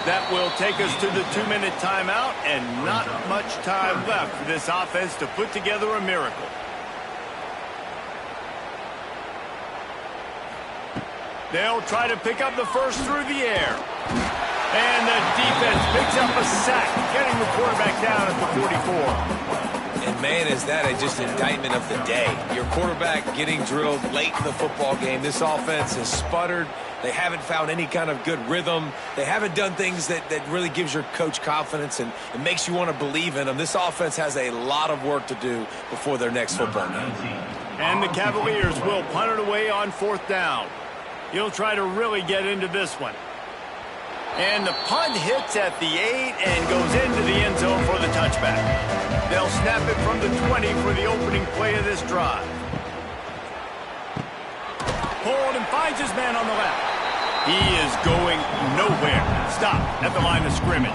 [SPEAKER 1] That will take us to the 2-minute timeout, and not much time left for this offense to put together a miracle. They'll try to pick up the first through the air. And the defense picks up a sack, getting the quarterback down at the 44.
[SPEAKER 2] And, man, is that just indictment of the day. Your quarterback getting drilled late in the football game. This offense has sputtered. They haven't found any kind of good rhythm. They haven't done things that really gives your coach confidence and it makes you want to believe in them. This offense has a lot of work to do before their next football game.
[SPEAKER 1] And the Cavaliers will punt it away on 4th down. He'll try to really get into this one. And the punt hits at the 8 and goes into the end zone for the touchback. They'll snap it from the 20 for the opening play of this drive. Pulled and finds his man on the left. He is going nowhere. Stop at the line of scrimmage.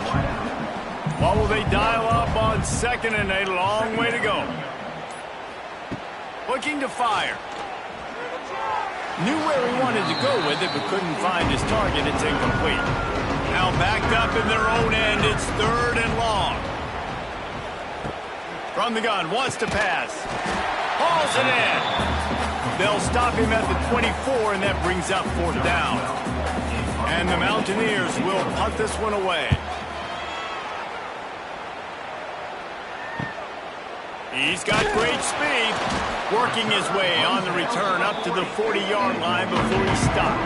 [SPEAKER 1] What will they dial up on 2nd and 8? A long way to go. Looking to fire. Knew where he wanted to go with it, but couldn't find his target. It's incomplete. Now backed up in their own end. It's 3rd and long. From the gun, wants to pass. Hauls it in. They'll stop him at the 24, and that brings up 4th down. And the Mountaineers will punt this one away. He's got great speed, working his way on the return up to the 40-yard line before he stopped.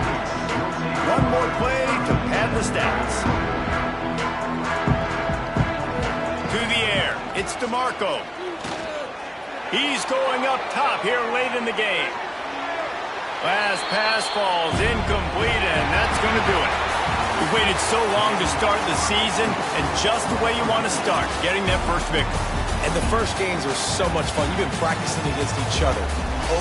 [SPEAKER 1] One more play to pad the stats. To the air, it's DeMarco. He's going up top here late in the game. Last pass falls incomplete, and that's going to do it. We've waited so long to start the season, and just the way you want to start, getting that first victory.
[SPEAKER 2] And the first games are so much fun. You've been practicing against each other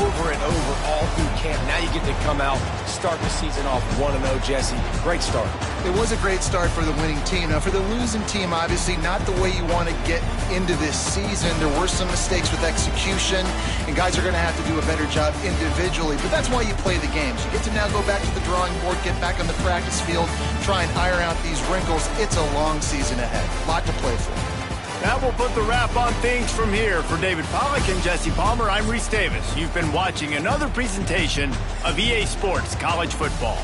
[SPEAKER 2] over and over all through camp. Now you get to come out, start the season off 1-0, Jesse. Great start.
[SPEAKER 3] It was a great start for the winning team. Now, for the losing team, obviously not the way you want to get into this season. There were some mistakes with execution, and guys are going to have to do a better job individually. But that's why you play the games. You get to now go back to the drawing board, get back on the practice field, try and iron out these wrinkles. It's a long season ahead. A lot to play for.
[SPEAKER 1] That will put the wrap on things from here. For David Pollack and Jesse Palmer, I'm Reese Davis. You've been watching another presentation of EA Sports College Football.